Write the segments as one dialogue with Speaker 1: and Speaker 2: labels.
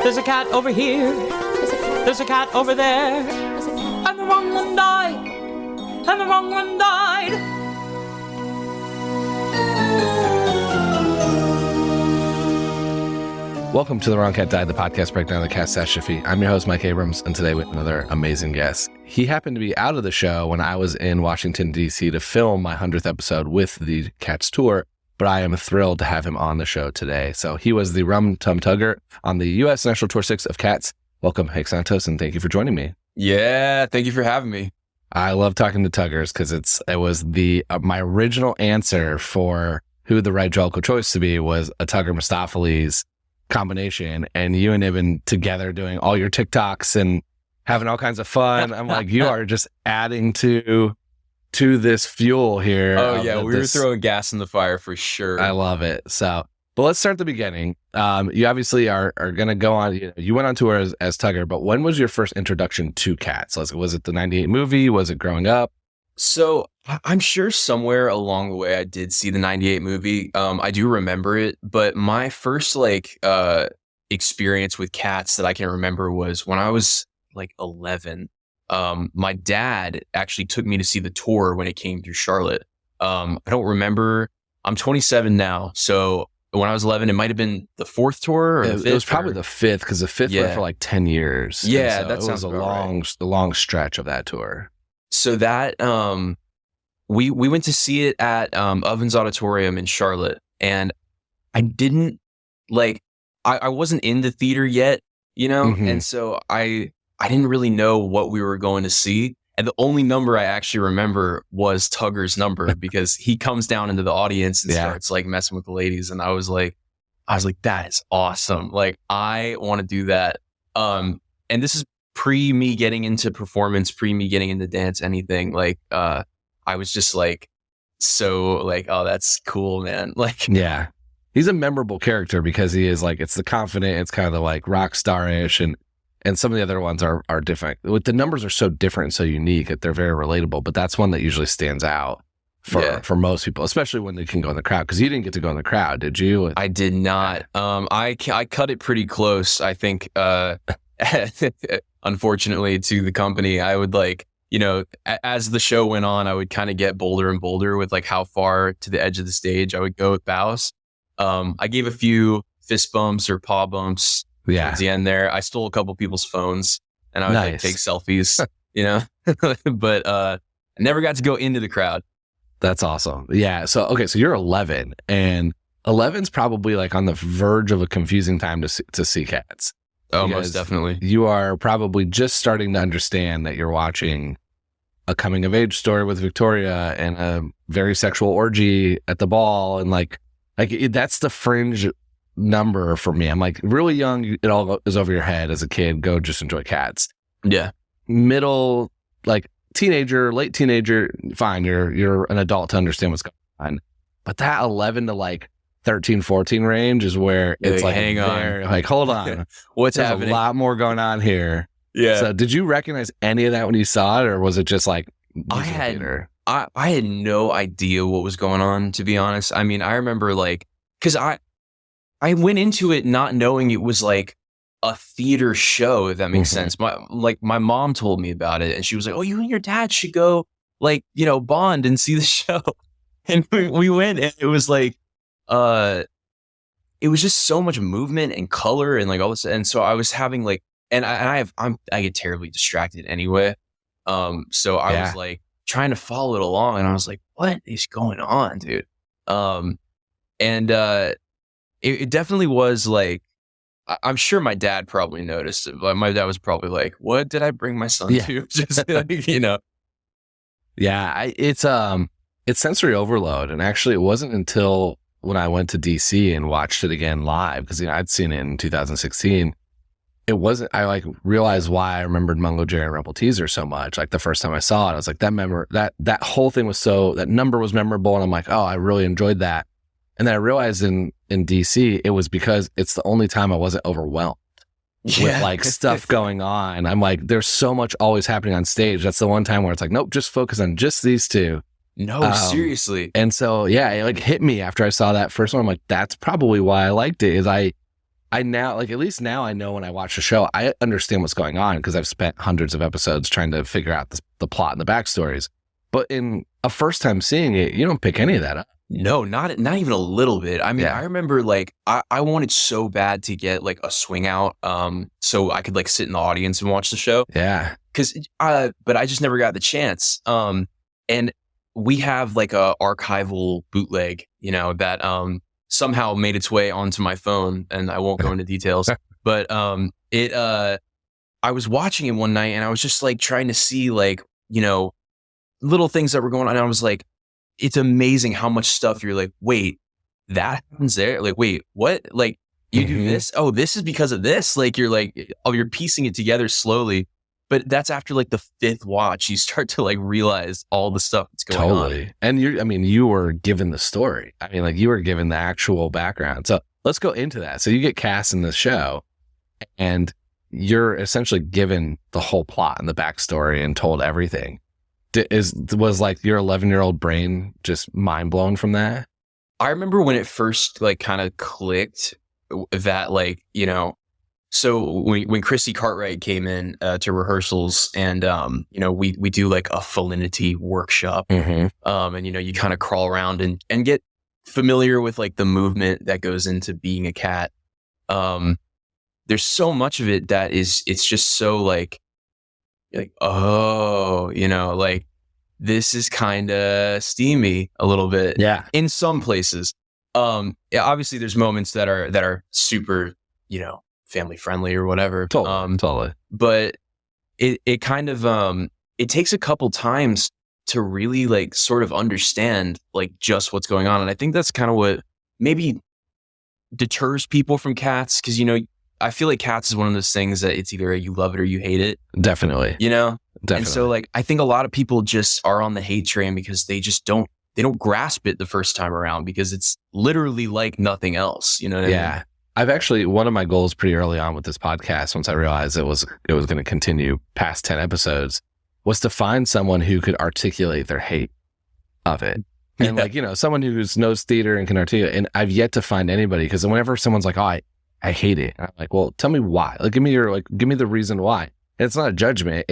Speaker 1: There's a cat over here. There's a cat over there. And the wrong one died. And the wrong one died.
Speaker 2: Welcome to The Wrong Cat Died, the podcast breakdown of the catastrophe. I'm your host, Mike Abrams, and today we have another amazing guest. He happened to be out of the show when I was in Washington, D.C. to film my 100th episode with the Cats Tour, but I am thrilled to have him on the show today. So he was the Rum Tum Tugger on the U.S. National Tour 6 of Cats. Welcome, Hank Santos, and thank you for joining me.
Speaker 3: Yeah, thank you for having me.
Speaker 2: I love talking to Tuggers because it was my original answer for who the right Jellicle choice to be was a Tugger Mistopheles combination, and you and Ibn together doing all your TikToks and having all kinds of fun. I'm like, you are just adding to this fuel here.
Speaker 3: Oh yeah, we were throwing gas in the fire for sure.
Speaker 2: I love it. So, but let's start at the beginning. You obviously are going to go on. You went on tour as Tugger, but when was your first introduction to cats? Was it the '98 movie? Was it growing up?
Speaker 3: So I'm sure somewhere along the way I did see the '98 movie. I do remember it, but my first experience with cats that I can remember was when I was like 11. My dad actually took me to see the tour when it came through Charlotte. I don't remember. I'm 27 now, so when I was 11, it might have been the fourth tour or the fifth.
Speaker 2: It was probably the fifth because the fifth went for like 10 years.
Speaker 3: Yeah,
Speaker 2: so
Speaker 3: that sounds
Speaker 2: a long stretch of that tour.
Speaker 3: So that we went to see it at Ovens Auditorium in Charlotte, and I didn't I wasn't in the theater yet, and so I didn't really know what we were going to see. And the only number I actually remember was Tugger's number because he comes down into the audience and starts messing with the ladies, and I was like, that is awesome. Like, I want to do that. And this is pre me getting into performance, pre me getting into dance, anything. I was just oh, that's cool, man.
Speaker 2: Yeah, he's a memorable character because he is it's the confident, it's kind of the rock star-ish, and some of the other ones are different. The numbers are so different and so unique that they're very relatable, but that's one that usually stands out for most people, especially when they can go in the crowd, because you didn't get to go in the crowd, did you?
Speaker 3: I did not. I cut it pretty close, I think. Unfortunately, to the company, I would as the show went on, I would kind of get bolder and bolder with how far to the edge of the stage I would go with bows. I gave a few fist bumps or paw bumps towards the end there. I stole a couple people's phones and I would take selfies, but I never got to go into the crowd.
Speaker 2: That's awesome. Yeah. So you're 11, and 11's probably on the verge of a confusing time to see cats.
Speaker 3: Oh, most definitely.
Speaker 2: You are probably just starting to understand that you're watching a coming of age story with Victoria and a very sexual orgy at the ball. And that's the fringe number for me. I'm really young. It all is over your head as a kid. Go just enjoy cats.
Speaker 3: Yeah.
Speaker 2: Middle, teenager, late teenager, fine. You're an adult to understand what's going on. But that 11 to 13, 14 range is where it's
Speaker 3: hang on.
Speaker 2: Hold on.
Speaker 3: What's
Speaker 2: There's
Speaker 3: happening?
Speaker 2: A lot more going on here.
Speaker 3: Yeah.
Speaker 2: So did you recognize any of that when you saw it, or was it just
Speaker 3: I had no idea what was going on, to be honest. I mean, I remember because I went into it not knowing it was a theater show, if that makes sense. My mom told me about it, and she was like, "Oh, you and your dad should go bond and see the show." And we went, and it was it was just so much movement and color and all this, and so I was having I get terribly distracted anyway. So I was trying to follow it along, and I was like, what is going on, dude? It definitely was I'm sure my dad probably noticed it, but my dad was probably what did I bring my son to? Just
Speaker 2: Yeah, it's sensory overload, and actually it wasn't until when I went to DC and watched it again live, because I'd seen it in 2016. It wasn't, I realized why I remembered Mungo Jerry and Tugger-Teazer so much. The first time I saw it, I was that whole thing was that number was memorable, and I'm oh, I really enjoyed that. And then I realized in DC, it was because it's the only time I wasn't overwhelmed with stuff going on. I'm there's so much always happening on stage. That's the one time where it's nope, just focus on just these two.
Speaker 3: No, seriously.
Speaker 2: And so, it hit me after I saw that first one. I'm that's probably why I liked it, is I I now, like, at least now I know when I watch the show, I understand what's going on because I've spent hundreds of episodes trying to figure out the plot and the backstories. But in a first time seeing it, you don't pick any of that up.
Speaker 3: No, not even a little bit. I mean, I remember like I wanted so bad to get like a swing out, so I could like sit in the audience and watch the show.
Speaker 2: Yeah,
Speaker 3: but I just never got the chance. And we have like a archival bootleg, you know, that somehow made its way onto my phone, and I won't go into details. But I was watching it one night, and I was just like trying to see like, you know, little things that were going on. And I was like, it's amazing how much stuff you're like, wait, that happens there? Like, wait, what? Like, you do this? Oh, this is because of this. Like, you're like, oh, you're piecing it together slowly. But that's after like the fifth watch, you start to like realize all the stuff that's going on.
Speaker 2: And you were given the story. I mean, like, you were given the actual background. So let's go into that. So you get cast in this show, and you're essentially given the whole plot and the backstory and told everything. Was like your 11-year-old brain just mind blown from that?
Speaker 3: I remember when it first like kind of clicked that, like, you know, so when Chrissy Cartwright came in to rehearsals, and you know, we do like a felinity workshop, and you know, you kind of crawl around and get familiar with like the movement that goes into being a cat. There's so much of it that it's just so like, oh, you know, like, this is kind of steamy a little bit.
Speaker 2: Yeah.
Speaker 3: In some places. Yeah, obviously there's moments that are super, you know, family friendly or whatever.
Speaker 2: Totally.
Speaker 3: But it kind of, it takes a couple times to really like sort of understand like just what's going on. And I think that's kind of what maybe deters people from Cats. 'Cause, you know, I feel like Cats is one of those things that it's either you love it or you hate it.
Speaker 2: Definitely.
Speaker 3: You know?
Speaker 2: Definitely.
Speaker 3: And so like, I think a lot of people just are on the hate train because they just don't grasp it the first time around, because it's literally like nothing else. You know what I mean?
Speaker 2: I've actually, one of my goals pretty early on with this podcast, once I realized it was going to continue past 10 episodes, was to find someone who could articulate their hate of it. And like, you know, someone who knows theater and can articulate. And I've yet to find anybody, because whenever someone's like, oh, I hate it, and I'm like, well, tell me why. Like, give me the reason why. And it's not a judgment.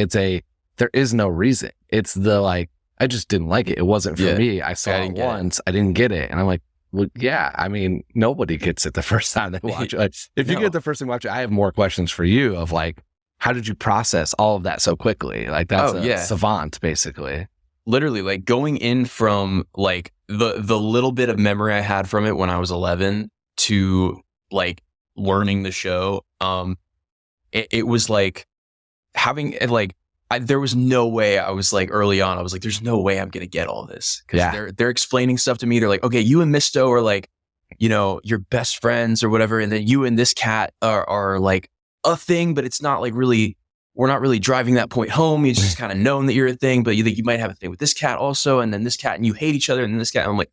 Speaker 2: There is no reason. It's the like, I just didn't like it. It wasn't for me. I saw it once. I didn't get it. And I'm like, well, yeah, I mean, nobody gets it the first time they watch it. Like, if you get the first time watch it, I have more questions for you of like, how did you process all of that so quickly? Like, that's savant, basically.
Speaker 3: Literally, like, going in from like the little bit of memory I had from it when I was 11 to like learning the show. It was like having like, there was no way. I was like, early on, I was like, there's no way I'm going to get all this. Because they're explaining stuff to me. They're like, okay, you and Misto are like, you know, your best friends or whatever. And then you and this cat are like a thing, but it's not like really, we're not really driving that point home. It's just kind of known that you're a thing, but you might have a thing with this cat also. And then this cat, and you hate each other. And then this cat, and I'm like,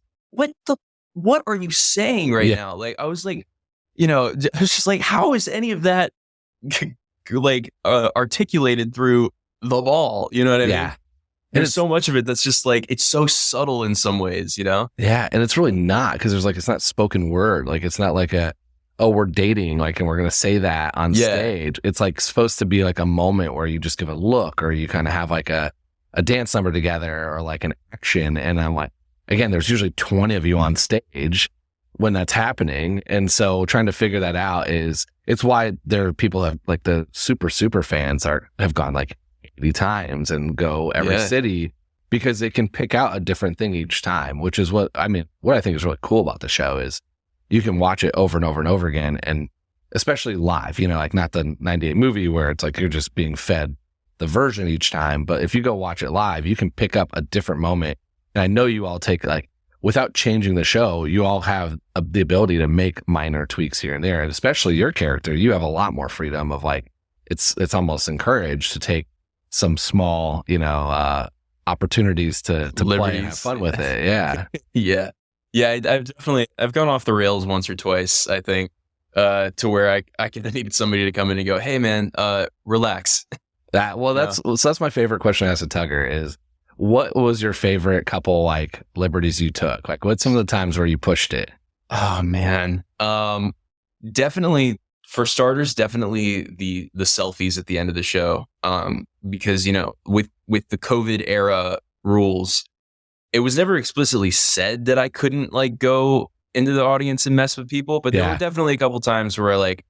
Speaker 3: what are you saying right now? Like, I was like, you know, I was just like, how is any of that like articulated through the ball? You know what I mean? There's so much of it that's just like, it's so subtle in some ways, you know?
Speaker 2: Yeah. And it's really not, because there's like, it's not spoken word. Like, it's not like we're dating, like, and we're going to say that on stage. It's like supposed to be like a moment where you just give a look, or you kind of have like a dance number together, or like an action. And I'm like, again, there's usually 20 of you on stage when that's happening. And so trying to figure that out it's why there are people that like the super fans have gone like 80 times and go every city, because they can pick out a different thing each time, which is what I think is really cool about the show is you can watch it over and over and over again. And especially live, you know, like not the 98 movie where it's like you're just being fed the version each time. But if you go watch it live, you can pick up a different moment. And I know you all take like, without changing the show, you all have the ability to make minor tweaks here and there. And especially your character, you have a lot more freedom of like, it's almost encouraged to take some small, you know, opportunities to play and have fun with it. Yeah.
Speaker 3: I've gone off the rails once or twice, I think, to where I could have needed somebody to come in and go, hey man, relax.
Speaker 2: That's my favorite question I asked a Tugger is, what was your favorite couple like liberties you took? Like, what's some of the times where you pushed it?
Speaker 3: Oh man. Definitely For starters, definitely the selfies at the end of the show. Because, you know, with the COVID era rules, it was never explicitly said that I couldn't like go into the audience and mess with people, but there were definitely a couple times where like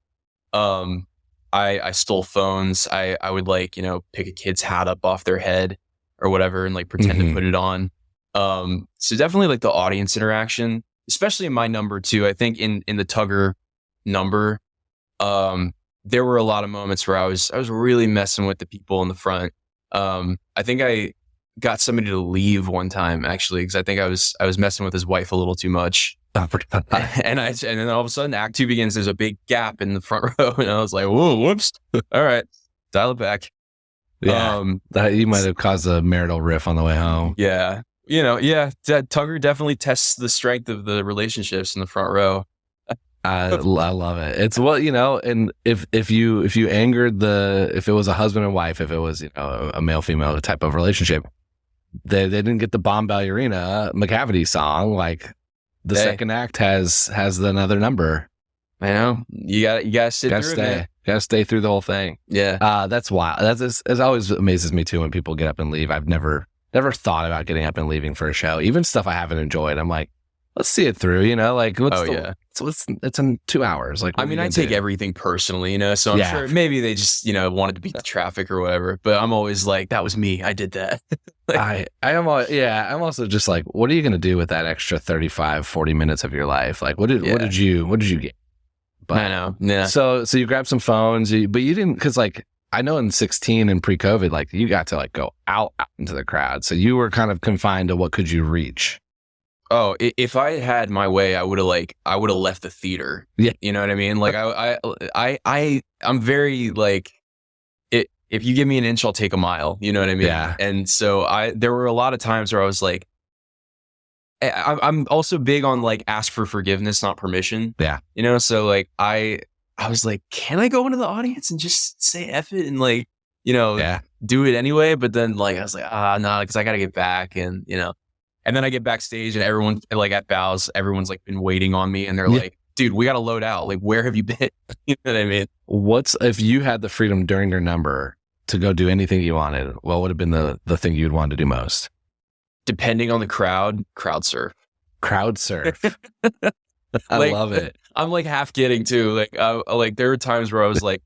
Speaker 3: I stole phones. I would like, you know, pick a kid's hat up off their head or whatever and like pretend to put it on. So definitely like the audience interaction, especially in my number too. I think in the Tugger number, there were a lot of moments where I was really messing with the people in the front. I think I got somebody to leave one time actually, because I think I was messing with his wife a little too much. and then all of a sudden Act 2 begins. There's a big gap in the front row, and I was like, "Whoa, whoops! All right, dial it back."
Speaker 2: Yeah, that you might have caused a marital riff on the way home.
Speaker 3: Yeah, you know, Tugger definitely tests the strength of the relationships in the front row.
Speaker 2: I love it. It's you know, and if you angered if it was a husband and wife, if it was, you know, a male female type of relationship, they didn't get the Bomb Ballerina McCavity song. Like the second act has another number.
Speaker 3: I know you gotta sit through
Speaker 2: stay.
Speaker 3: it.
Speaker 2: Gotta stay through the whole thing.
Speaker 3: Yeah,
Speaker 2: that's wild. It always amazes me too when people get up and leave. I've never thought about getting up and leaving for a show, even stuff I haven't enjoyed. I'm like, let's see it through, you know, like, it's in 2 hours. Like,
Speaker 3: I mean, I take everything personally, you know, so I'm sure maybe they just, you know, wanted to beat the traffic or whatever, but I'm always like, that was me. I did that.
Speaker 2: I am, I'm also just like, what are you going to do with that extra 35, 40 minutes of your life? Like, what did you get? But,
Speaker 3: I know. Yeah.
Speaker 2: So you grabbed some phones, but you didn't, cause like, I know in 16 and pre-COVID, like you got to like go out into the crowd. So you were kind of confined to what could you reach?
Speaker 3: Oh, if I had my way, I would have left the theater.
Speaker 2: Yeah,
Speaker 3: you know what I mean. Like I'm very like, if you give me an inch, I'll take a mile. You know what I mean?
Speaker 2: Yeah.
Speaker 3: And so there were a lot of times where I was like, I'm also big on like ask for forgiveness, not permission.
Speaker 2: Yeah.
Speaker 3: You know, so like I was like, can I go into the audience and just say F it and like, you know, do it anyway? But then like I was like, no, because I got to get back, and you know. And then I get backstage and everyone, like at Bows, everyone's like been waiting on me, and they're like, dude, we got to load out. Like, where have you been? You know what I mean?
Speaker 2: If you had the freedom during your number to go do anything you wanted, what would have been the thing you'd want to do most?
Speaker 3: Depending on the crowd surf.
Speaker 2: Crowd surf. I
Speaker 3: like,
Speaker 2: love it.
Speaker 3: I'm like half kidding too. Like there were times where I was like,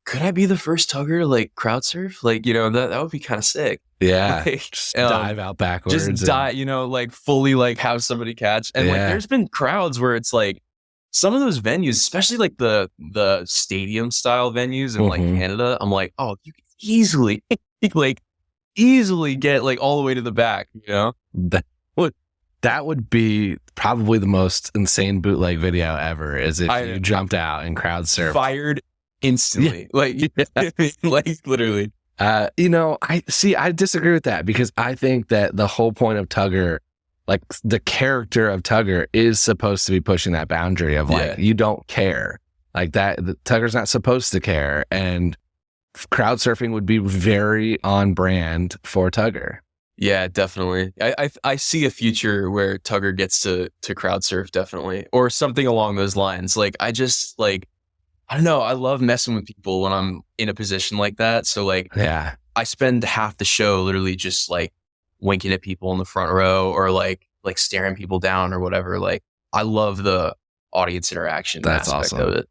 Speaker 3: could I be the first Tugger, like crowd surf? Like, you know, that would be kind of sick.
Speaker 2: Yeah.
Speaker 3: Like,
Speaker 2: just dive out backwards.
Speaker 3: Just dive, you know, like fully like have somebody catch. And like there's been crowds where it's like some of those venues, especially like the stadium style venues in like Canada, I'm like, oh, you can easily get like all the way to the back, you know?
Speaker 2: That would be probably the most insane bootleg video ever, is if you jumped out and crowd surfed.
Speaker 3: Fired instantly. Like literally.
Speaker 2: You know, I disagree with that, because I think that the whole point of Tugger, like the character of Tugger, is supposed to be pushing that boundary of like, you don't care. Like that, Tugger's not supposed to care. And crowd surfing would be very on brand for Tugger.
Speaker 3: Yeah, definitely. I see a future where Tugger gets to crowd surf, definitely, or something along those lines. Like, I just like, I don't know. I love messing with people when I'm in a position like that. So like, I spend half the show literally just like winking at people in the front row, or like staring people down or whatever. Like, I love the audience interaction aspect of it.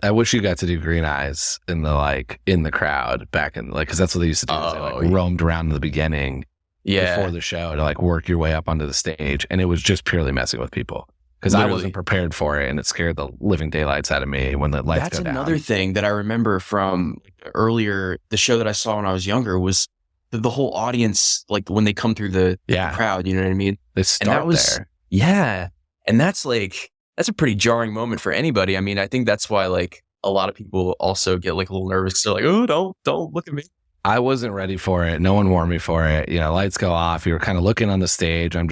Speaker 2: I wish you got to do green eyes in the crowd back in, like, because that's what they used to do. They like roamed around in the beginning before the show to like work your way up onto the stage, and it was just purely messing with people, because I wasn't prepared for it, and it scared the living daylights out of me when the lights go down.
Speaker 3: That's another thing that I remember from earlier, the show that I saw when I was younger, was the whole audience, like when they come through the crowd, you know what I mean?
Speaker 2: They start there.
Speaker 3: Yeah. And that's a pretty jarring moment for anybody. I mean, I think that's why like a lot of people also get like a little nervous. They're like, oh, don't look at me.
Speaker 2: I wasn't ready for it. No one warned me for it. You know, lights go off. You were kind of looking on the stage. I'm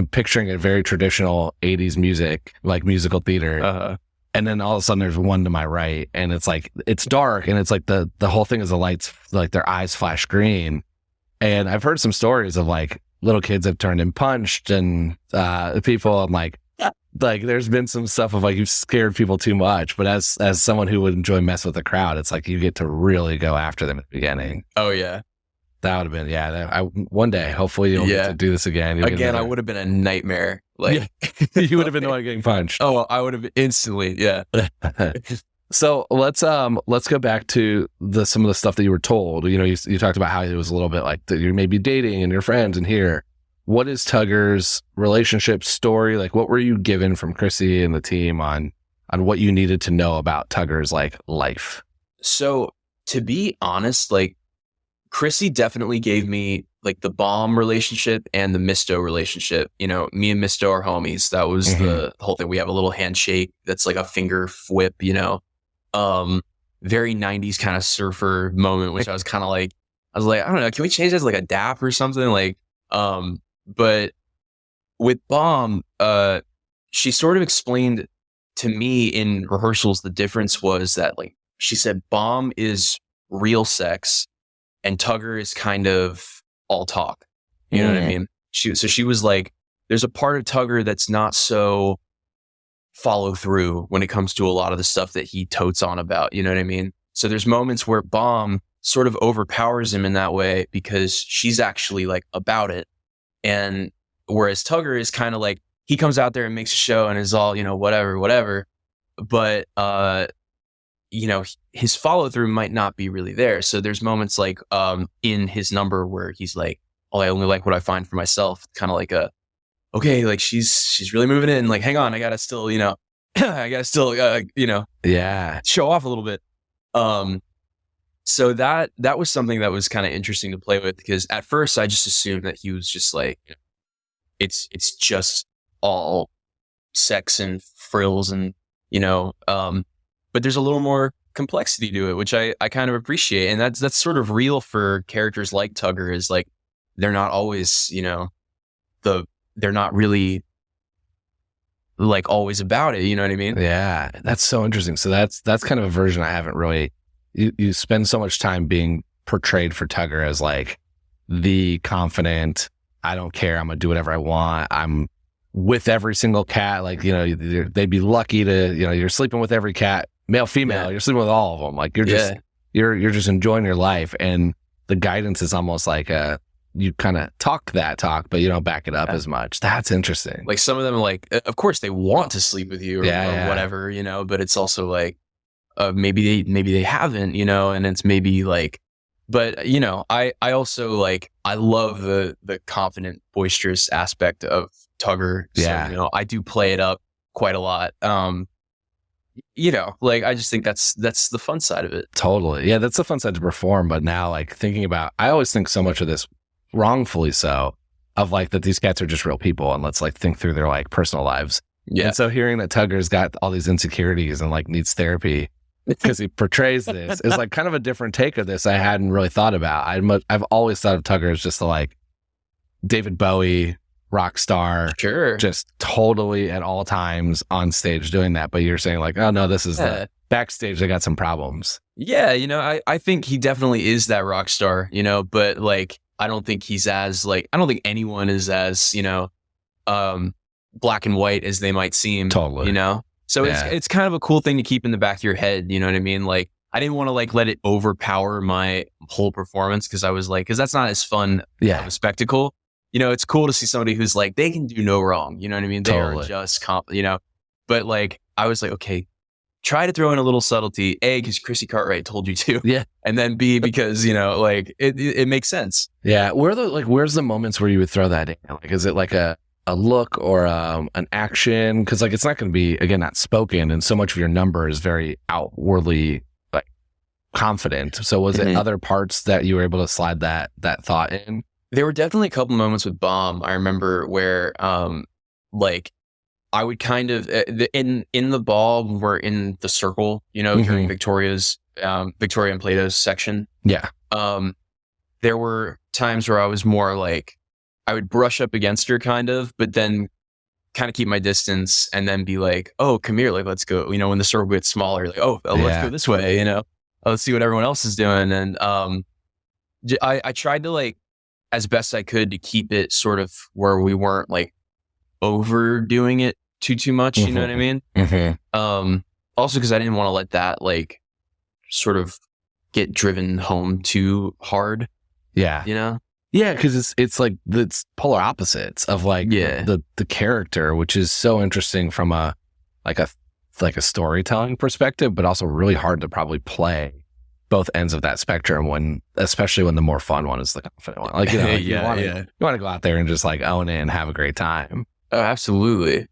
Speaker 2: picturing a very traditional 80s music, like musical theater. And then all of a sudden there's one to my right, and it's like, it's dark, and it's like the whole thing is the lights, like their eyes flash green. And I've heard some stories of like little kids have turned and punched, and people, I'm like, like there's been some stuff of like you've scared people too much, but as someone who would enjoy mess with the crowd, it's like you get to really go after them at the beginning.
Speaker 3: Oh yeah,
Speaker 2: that would have been one day. Hopefully you'll get to do this again.
Speaker 3: I would have been a nightmare. Like
Speaker 2: you would have been the one getting punched.
Speaker 3: Oh, I would have instantly. Yeah.
Speaker 2: So let's go back to some of the stuff that you were told. You know, you talked about how it was a little bit like that you're maybe dating and your friends and here. What is Tugger's relationship story? Like, what were you given from Chrissy and the team on what you needed to know about Tugger's like life?
Speaker 3: So to be honest, like Chrissy definitely gave me like the Bomb relationship and the Misto relationship. You know, me and Misto are homies. That was the whole thing. We have a little handshake that's like a finger whip, you know. Very 90s kind of surfer moment, which I was like, I don't know, can we change that to like a dap or something? Like, but with Bomb, she sort of explained to me in rehearsals the difference was that like she said Bomb is real sex and Tugger is kind of all talk. You know what I mean? She was like, there's a part of Tugger that's not so follow through when it comes to a lot of the stuff that he totes on about. You know what I mean? So there's moments where Bomb sort of overpowers him in that way because she's actually like about it. And whereas Tugger is kind of like, he comes out there and makes a show and is all, you know, whatever. But, you know, his follow through might not be really there. So there's moments like in his number where he's like, oh, I only like what I find for myself. Kind of like okay, like she's really moving in. Like, hang on, I gotta still, you know, you know, show off a little bit. So that was something that was kind of interesting to play with because at first I just assumed that he was just like, it's just all sex and frills and, you know, but there's a little more complexity to it, which I kind of appreciate. And that's sort of real for characters like Tugger is like, they're not always, you know, they're not really like always about it. You know what I mean?
Speaker 2: Yeah. That's so interesting. So that's kind of a version I haven't really, you spend so much time being portrayed for Tugger as like the confident, I don't care, I'm going to do whatever I want. I'm with every single cat. Like, you know, they'd be lucky to, you know, you're sleeping with every cat, male, female, you're sleeping with all of them. Like you're just, you're just enjoying your life. And the guidance is almost like you kind of talk that talk, but you don't back it up as much. That's interesting.
Speaker 3: Like some of them, like, of course they want to sleep with you or whatever, you know, but it's also like, maybe they haven't, you know, and it's maybe like, but you know, I also like, I love the confident, boisterous aspect of Tugger. So, you know, I do play it up quite a lot. You know, like I just think that's the fun side of it.
Speaker 2: Totally. Yeah. That's the fun side to perform. But now like thinking about, I always think so much of this wrongfully so of like that these cats are just real people and let's like think through their like personal lives. Yeah. And so hearing that Tugger's got all these insecurities and like needs therapy because he portrays this is like kind of a different take of this I hadn't really thought about. I've always thought of Tugger as just like David Bowie rock star, just totally at all times on stage doing that. But you're saying like, oh no, this is the backstage. They got some problems.
Speaker 3: Yeah, you know, I think he definitely is that rock star, you know, but like I don't think he's as like I don't think anyone is as, you know, black and white as they might seem.
Speaker 2: Totally.
Speaker 3: You know? So it's kind of a cool thing to keep in the back of your head, you know what I mean? Like I didn't want to like let it overpower my whole performance because I was like, because that's not as fun of a spectacle. You know, it's cool to see somebody who's like, they can do no wrong. You know what I mean? They are just, you know, but like, I was like, okay, try to throw in a little subtlety. A, because Chrissy Cartwright told you to. Yeah. And then B, because, you know, like it makes sense.
Speaker 2: Yeah. Where's the moments where you would throw that in? Like, is it like a look or an action? Because like, it's not going to be, again, not spoken. And so much of your number is very outwardly like confident. So was it other parts that you were able to slide that thought in?
Speaker 3: There were definitely a couple moments with Bomb. I remember where, like, I would kind of in the ball, we're in the circle, you know, during Victoria and Plato's section.
Speaker 2: Yeah.
Speaker 3: There were times where I was more like, I would brush up against her kind of, but then kind of keep my distance and then be like, oh, come here, like, let's go. You know, when the circle gets smaller, like, oh, let's go this way, you know, let's see what everyone else is doing. And I tried to like, as best I could to keep it sort of where we weren't like overdoing it too much. You know what I mean? Also because I didn't want to let that like sort of get driven home too hard.
Speaker 2: Yeah.
Speaker 3: You know?
Speaker 2: Yeah, because it's like it's polar opposites of like the character, which is so interesting from a storytelling perspective, but also really hard to probably play both ends of that spectrum especially when the more fun one is the confident one. Like, you know, you want to go out there and just like own it and have a great time.
Speaker 3: Oh, absolutely.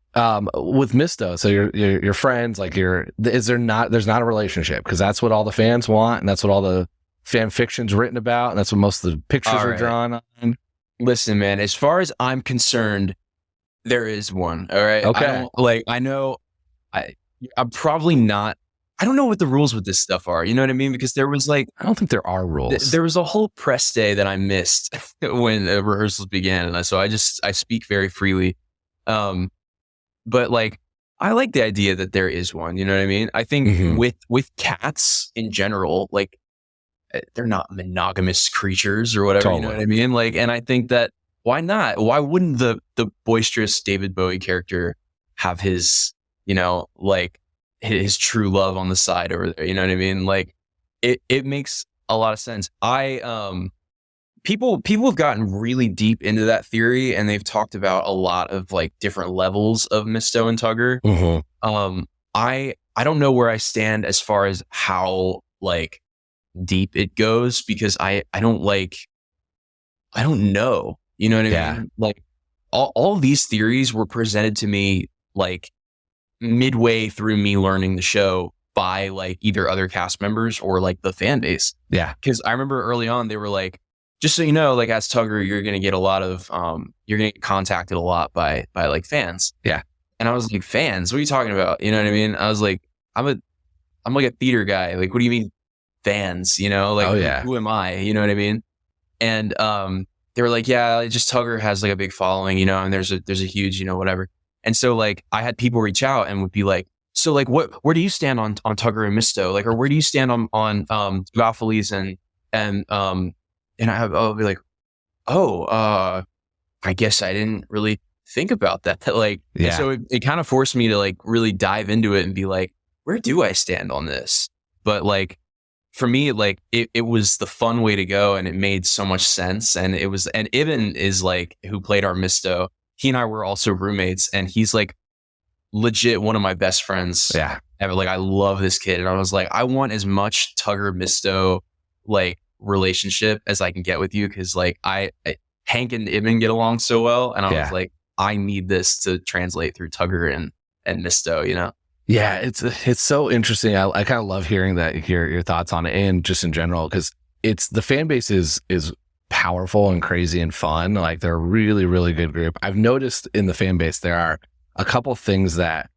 Speaker 2: With Misto, so your friends, like there's not a relationship, because that's what all the fans want, and that's what all the fan fiction's written about, and that's what most of the pictures are drawn on.
Speaker 3: Listen, man, as far as I'm concerned, there is one. All right.
Speaker 2: Okay.
Speaker 3: I'm probably not. I don't know what the rules with this stuff are. You know what I mean? Because there was like,
Speaker 2: I don't think there are rules.
Speaker 3: There was a whole press day that I missed when rehearsals began, and so I speak very freely. But like, I like the idea that there is one. You know what I mean? I think with cats in general, like, they're not monogamous creatures or whatever. Totally. You know what I mean? Like, and I think that why not? Why wouldn't the boisterous David Bowie character have his, you know, like his true love on the side over there? You know what I mean? Like, it makes a lot of sense. People have gotten really deep into that theory, and they've talked about a lot of like different levels of Misto and Tugger. I don't know where I stand as far as how like deep it goes, because I don't know. You know what I mean? Like all these theories were presented to me like midway through me learning the show by like either other cast members or like the fan base. Yeah. Because I remember early on they were like, just so you know, like as Tugger, you're gonna get a lot of you're gonna get contacted a lot by like fans. Yeah. And I was like, fans? What are you talking about? You know what I mean? I was like, I'm like a theater guy. Like, what do you mean fans? You know, like who am I? You know what I mean? And they were like, yeah, just Tugger has like a big following, you know, and there's a huge, you know, whatever. And so like I had people reach out and would be like, so like where do you stand on Tugger and Misto? Like, or where do you stand on Tugopolis and I'll be like, I guess I didn't really think about that. Like, so it kind of forced me to like really dive into it and be like, where do I stand on this? But like, for me, like it was the fun way to go, and it made so much sense. And Ibn is like, who played our Misto. He and I were also roommates, and he's like legit one of my best friends ever. Like, I love this kid. And I was like, I want as much Tugger Misto like relationship as I can get with you, because like Hank and Ibn get along so well, and I was like, I need this to translate through Tugger and Misto, you know? Yeah, it's so interesting. I kind of love hearing that, your thoughts on it, and just in general, because the fan base is powerful and crazy and fun. Like, they're a really, really good group. I've noticed in the fan base there are a couple things that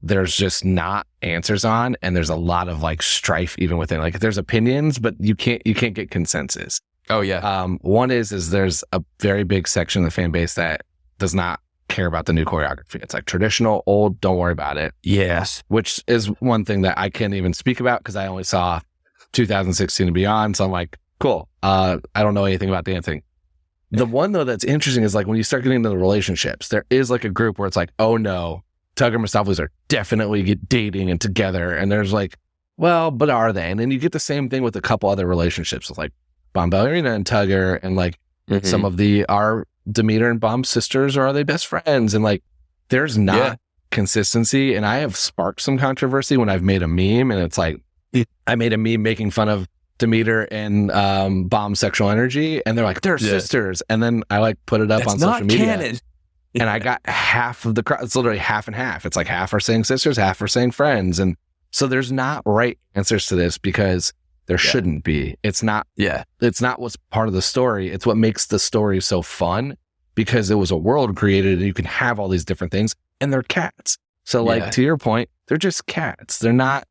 Speaker 3: there's just not answers on, and there's a lot of like strife even within. Like, there's opinions, but you can't get consensus. Oh yeah. One is there's a very big section of the fan base that does not care about the new choreography. It's like traditional, old, don't worry about it. Yes. Which is one thing that I can't even speak about, because I only saw 2016 and beyond. So I'm like, cool. I don't know anything about dancing. The one though that's interesting is like when you start getting into the relationships, there is like a group where it's like, oh no, Tugger and Mistopolis are definitely dating and together. And there's like, well, but are they? And then you get the same thing with a couple other relationships with like Bomb Ballerina and Tugger, and like some of are Demeter and Bomb's sisters, or are they best friends? And like, there's not consistency. And I have sparked some controversy when I've made a meme, and it's like, I made a meme making fun of Demeter and Bomb's sexual energy, and they're like, they're sisters. And then I like put it up on social media. Canon. And I got half of the crowd. It's literally half and half. It's like half are saying sisters, half are saying friends. And so there's not right answers to this, because there shouldn't be. It's not what's part of the story. It's what makes the story so fun, because it was a world created and you can have all these different things, and they're cats. So like, to your point, they're just cats. They're not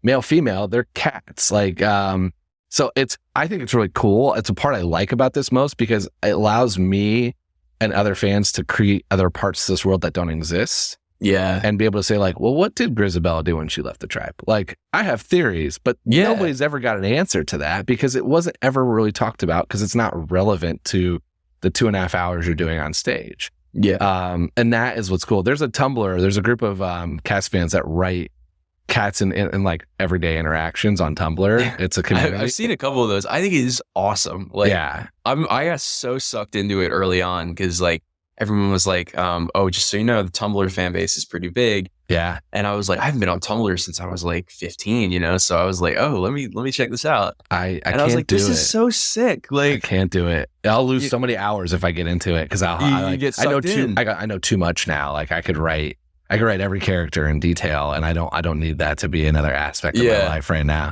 Speaker 3: male, female, they're cats. Like, so I think it's really cool. It's a part I like about this most, because it allows me and other fans to create other parts of this world that don't exist. Yeah. And be able to say like, well, what did Grisabella do when she left the tribe? Like, I have theories, but nobody's ever got an answer to that, because it wasn't ever really talked about, because it's not relevant to the 2.5 hours you're doing on stage.
Speaker 2: And that is what's cool. There's a Tumblr, there's a group of cats fans that write cats in like everyday interactions on Tumblr. It's a community.
Speaker 3: I've seen a couple of those. I think it is awesome. Like, I got so sucked into it early on because like everyone was like, oh, just so you know, the Tumblr fan base is pretty big.
Speaker 2: Yeah.
Speaker 3: And I was like, I haven't been on Tumblr since I was like 15, you know? So I was like, oh, let me check this out.
Speaker 2: I
Speaker 3: and
Speaker 2: can't
Speaker 3: I was like,
Speaker 2: do
Speaker 3: this
Speaker 2: it.
Speaker 3: is so sick. Like,
Speaker 2: I can't do it. I'll lose so many hours if I get into it because I
Speaker 3: get sucked in.
Speaker 2: I know too much now. Like I could write every character in detail, and I don't need that to be another aspect of my life right now.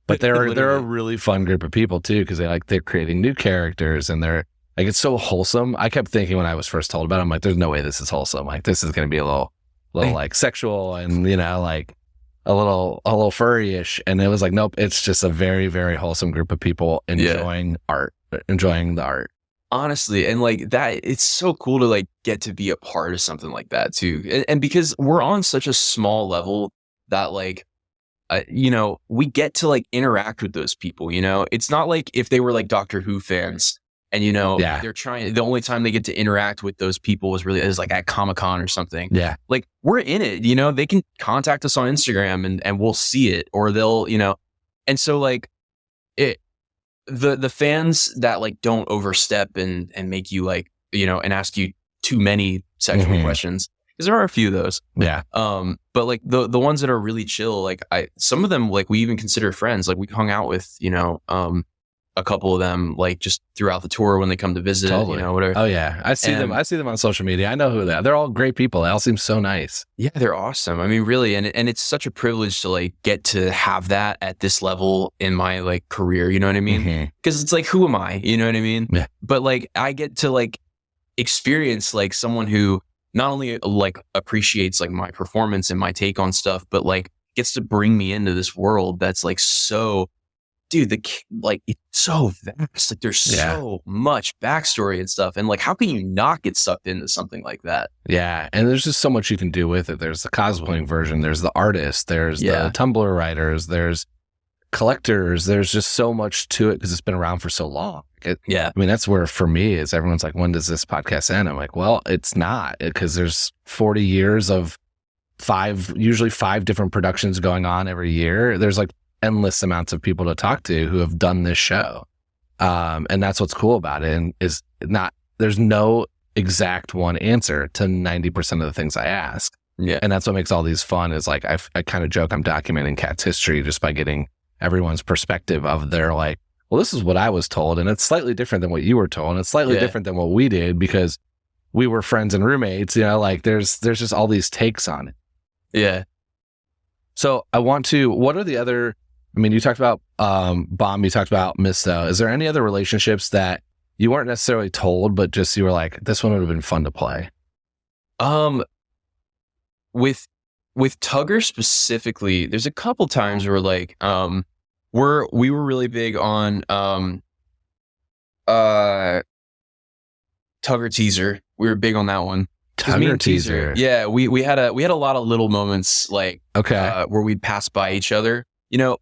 Speaker 2: But they're a really fun group of people too because they're creating new characters and they're like it's so wholesome. I kept thinking when I was first told about it, I'm like, there's no way this is wholesome. Like this is going to be a little like sexual and you know like a little furry-ish, and it was like nope, it's just a very very wholesome group of people enjoying the art.
Speaker 3: Honestly, and like that, it's so cool to like get to be a part of something like that too, and because we're on such a small level that like you know, we get to like interact with those people. You know, it's not like if they were like Doctor Who fans. And, you know, they're trying, the only time they get to interact with those people is like at Comic-Con or something.
Speaker 2: Yeah.
Speaker 3: Like we're in it, you know, they can contact us on Instagram and we'll see it or they'll, you know, and so like the fans that like don't overstep and make you like, you know, and ask you too many sexual questions. Because there are a few of those.
Speaker 2: Yeah.
Speaker 3: But like the ones that are really chill, like some of them, like we even consider friends, like we hung out with, you know, a couple of them like just throughout the tour when they come to visit, you know, whatever.
Speaker 2: Oh yeah. I see them on social media. I know who they are. They're all great people. They all seem so nice.
Speaker 3: Yeah, they're awesome. I mean, really. And it's such a privilege to like get to have that at this level in my like career. You know what I mean? Because it's like, who am I? You know what I mean?
Speaker 2: Yeah.
Speaker 3: But like, I get to like experience like someone who not only like appreciates like my performance and my take on stuff, but like gets to bring me into this world that's like so, dude, like it's so vast. Like there's so much backstory and stuff. And like, how can you not get sucked into something like that?
Speaker 2: Yeah. And there's just so much you can do with it. There's the cosplaying version. There's the artists. There's the Tumblr writers. There's collectors. There's just so much to it because it's been around for so long. I mean, that's where for me is everyone's like, when does this podcast end? I'm like, well, it's not because there's 40 years of usually five different productions going on every year. There's like endless amounts of people to talk to who have done this show. And that's what's cool about it. And there's no exact one answer to 90% of the things I ask.
Speaker 3: Yeah.
Speaker 2: And that's what makes all these fun is like, I kind of joke I'm documenting Cat's history just by getting everyone's perspective of their like, well, this is what I was told. And it's slightly different than what you were told. And it's slightly different than what we did because we were friends and roommates, you know, like there's just all these takes on it.
Speaker 3: Yeah.
Speaker 2: So what are the other, I mean, you talked about Bomb, you talked about Misto. Is there any other relationships that you weren't necessarily told, but just you were like, this one would have been fun to play?
Speaker 3: With Tugger specifically, there's a couple times where like we were really big on Tugger-Teazer. We were big on that one.
Speaker 2: Tugger-Teazer.
Speaker 3: Yeah, we had a lot of little moments like where we'd pass by each other. You know,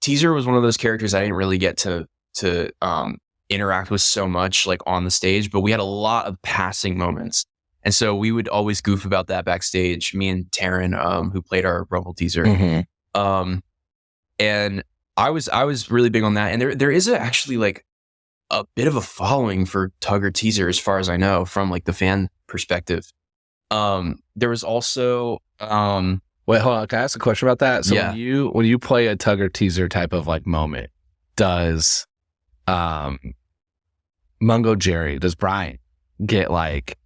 Speaker 3: Teazer was one of those characters I didn't really get to interact with so much like on the stage, but we had a lot of passing moments. And so we would always goof about that backstage, me and Taryn, who played our Rum Tum Tugger. And I was really big on that. And there is actually like a bit of a following for Tugger-Teazer as far as I know from like the fan perspective. There was also
Speaker 2: wait, hold on. Can I ask a question about that? So when you play a Tugger-Teazer type of like moment, does Mungo Jerry, does Brian get like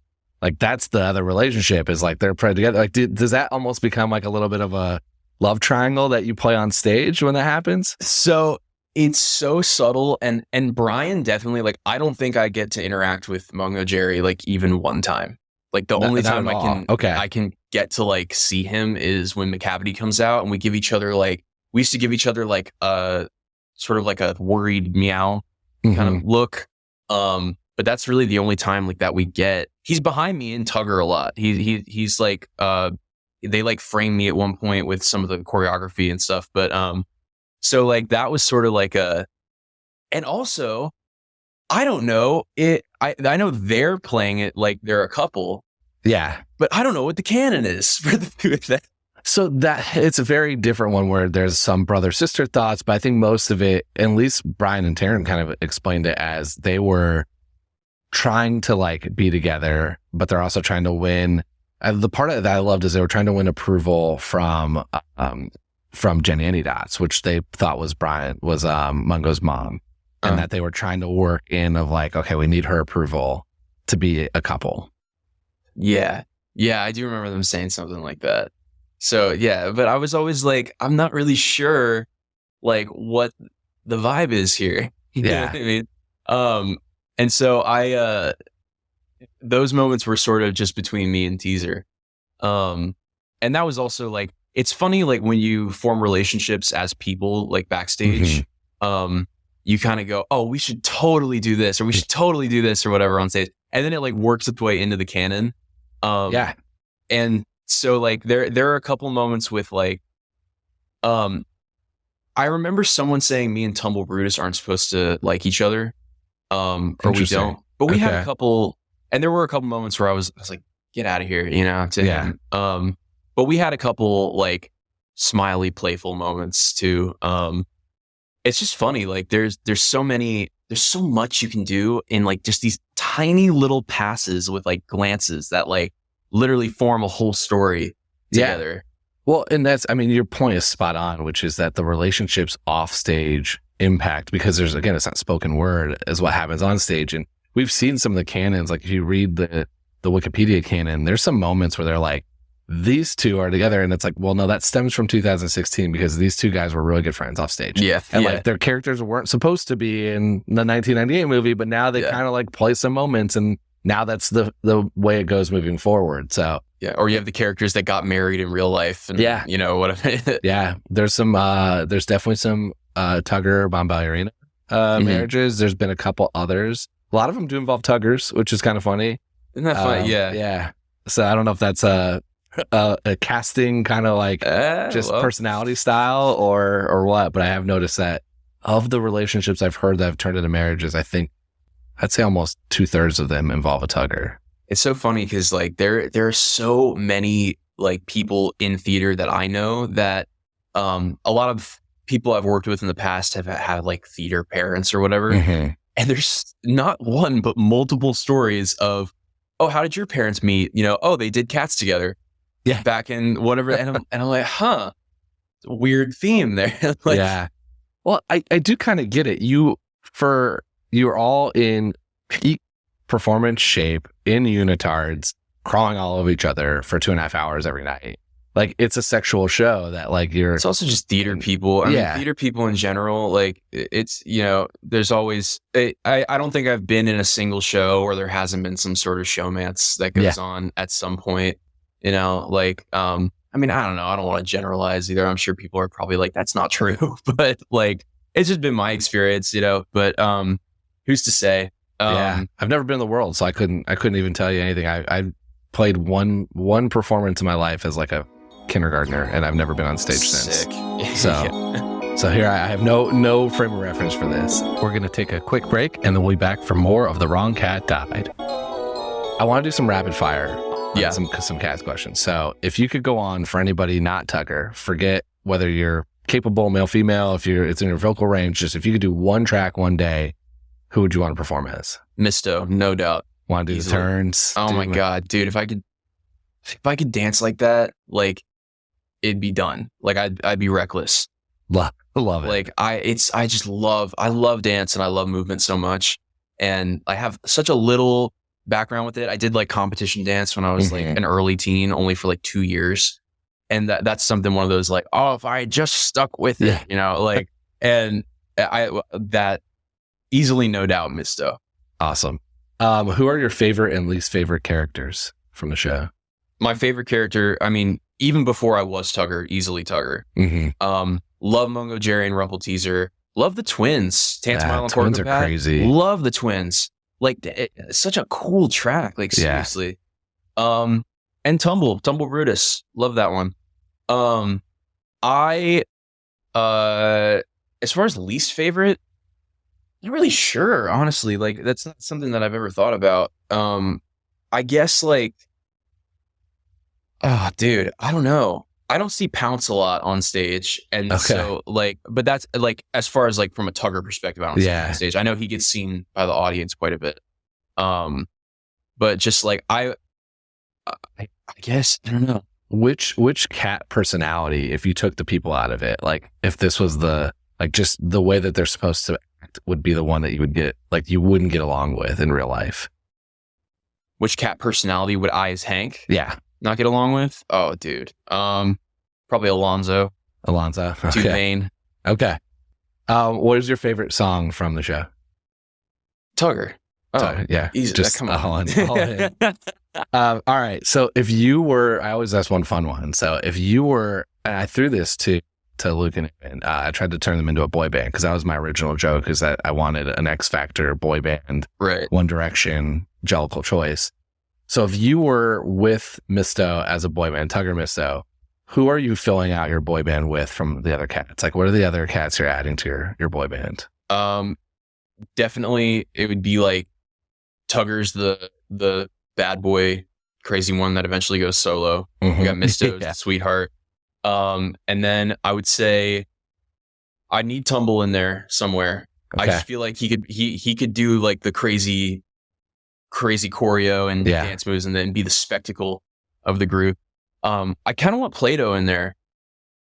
Speaker 2: that's the other relationship is like they're playing together? Like does that almost become like a little bit of a love triangle that you play on stage when that happens?
Speaker 3: So it's so subtle and Brian definitely like I don't think I get to interact with Mungo Jerry like even one time. Like the only time I can get to like see him is when McCavity comes out and we used to give each other like sort of like a worried meow kind of look. But that's really the only time like that we get. He's behind me in Tugger a lot. He's like they like framed me at one point with some of the choreography and stuff. But so like that was sort of like and also I don't know. I know they're playing it like they're a couple.
Speaker 2: Yeah.
Speaker 3: But I don't know what the canon is for the two of them.
Speaker 2: So that it's a very different one where there's some brother-sister thoughts, but I think most of it, at least Brian and Taryn kind of explained it as they were trying to like be together, but they're also trying to win. The part of that I loved is they were trying to win approval from Jenny Anydots, which they thought was Mungo's mom, and that they were trying to work in of like, okay, we need her approval to be a couple.
Speaker 3: Yeah. Yeah, I do remember them saying something like that. So yeah, but I was always like, I'm not really sure like what the vibe is here. You know what I mean? And so those moments were sort of just between me and Teaser. And that was also like, it's funny, like when you form relationships as people, like backstage, you kind of go, oh, we should totally do this, or we should totally do this or whatever on stage. And then it like works its way into the canon. And so like there are a couple moments with like, I remember someone saying me and Tumble Brutus aren't supposed to like each other, or we don't. But we had a couple, and there were a couple moments where I was like, get out of here, you know, to him. But we had a couple like smiley, playful moments too. It's just funny. Like there's so much you can do in like just these tiny little passes with like glances that like literally form a whole story together.
Speaker 2: Well, and your point is spot on, which is that the relationships off stage impact, because it's not spoken word as what happens on stage. And we've seen some of the canons, like if you read the Wikipedia canon, there's some moments where they're like, these two are together. And it's like, well, no, that stems from 2016 because these two guys were really good friends off stage. And like their characters weren't supposed to be in the 1998 movie, but now they kind of like play some moments, and now that's the way it goes moving forward. So
Speaker 3: or you have the characters that got married in real life, and you know what?
Speaker 2: There's some there's definitely some Tugger Bon Ballerina marriages. There's been a couple others. A lot of them do involve Tuggers, which is kind of funny.
Speaker 3: Isn't that funny? Yeah.
Speaker 2: So I don't know if that's a casting kind of like personality style or what, but I have noticed that of the relationships I've heard that have turned into marriages, I think I'd say almost 2/3 of them involve a Tugger.
Speaker 3: It's so funny because like there are so many like people in theater that I know that a lot of people I've worked with in the past have had like theater parents or whatever. And there's not one but multiple stories of, oh, how did your parents meet? You know, oh, they did Cats together. Back in whatever. And I'm like, huh, weird theme there. Like,
Speaker 2: well, I do kind of get it. You're all in peak performance shape in unitards, crawling all over each other for 2.5 hours every night. Like, it's a sexual show that like
Speaker 3: it's also just theater people. I mean, theater people in general, like it's, you know, there's always, I don't think I've been in a single show where there hasn't been some sort of showmance that goes on at some point, you know, like, I mean, I don't know. I don't want to generalize either. I'm sure people are probably like, that's not true, but like, it's just been my experience, you know, but, who's to say?
Speaker 2: I've never been in the world, so I couldn't even tell you anything. I played one performance in my life as like a kindergartner, and I've never been on stage since. So here I have no frame of reference for this. We're going to take a quick break, and then we'll be back for more of The Wrong Cat Died. I want to do some rapid fire. Some Cats questions. So if you could go on for anybody not Tugger, forget whether you're capable, male, female, it's in your vocal range, just if you could do one track one day, who would you want to perform as?
Speaker 3: Misto, no doubt.
Speaker 2: Want to do the turns?
Speaker 3: Oh my God, dude. If I could dance like that, like it'd be done. Like I'd be reckless.
Speaker 2: Love it.
Speaker 3: Like I love dance and I love movement so much. And I have such a little background with it. I did like competition dance when I was like an early teen, only for like 2 years. And that's something, one of those like, oh, if I had just stuck with it, you know, like, and that easily, no doubt, Misto.
Speaker 2: Awesome. Who are your favorite and least favorite characters from the show?
Speaker 3: My favorite character, I mean, even before I was Tugger, easily Tugger. Love Mungo, Jerry, and Tugger-Teazer. Love the twins. Tantamile and
Speaker 2: twins are crazy.
Speaker 3: Love the twins. Like, it's such a cool track. Like, seriously. And Tumble Brutus. Love that one. As far as least favorite, not really sure, honestly. Like, that's not something that I've ever thought about. I guess like, oh, dude, I don't know. I don't see Pounce a lot on stage, and so like, but that's like as far as like from a Tugger perspective, I don't see him on stage. I know he gets seen by the audience quite a bit, but just like I guess I don't know
Speaker 2: which cat personality, if you took the people out of it, like if this was the like just the way that they're supposed to act, would be the one that you would get like you wouldn't get along with in real life.
Speaker 3: Which cat personality would I, as Hank, not get along with? Oh, dude. Probably Alonzo.
Speaker 2: Okay.
Speaker 3: Tulane.
Speaker 2: Okay. What is your favorite song from the show?
Speaker 3: Tugger. Oh,
Speaker 2: yeah.
Speaker 3: Easy.
Speaker 2: Just
Speaker 3: come on.
Speaker 2: All in. All right. So if you were, I always ask one fun one. So if you were, and I threw this to Luke and I tried to turn them into a boy band because that was my original joke, is that I wanted an X Factor boy band,
Speaker 3: right?
Speaker 2: One Direction, Jellicle choice. So if you were with Misto as a boy band, Tugger Misto, who are you filling out your boy band with from the other cats? Like, what are the other cats you're adding to your boy band?
Speaker 3: Definitely it would be like Tuggers, the bad boy, crazy one that eventually goes solo.
Speaker 2: Mm-hmm.
Speaker 3: We got Misto, the sweetheart. And then I would say I need Tumble in there somewhere. Okay. I just feel like he could do like the crazy choreo and dance moves and then be the spectacle of the group. I kind of want Plato in there.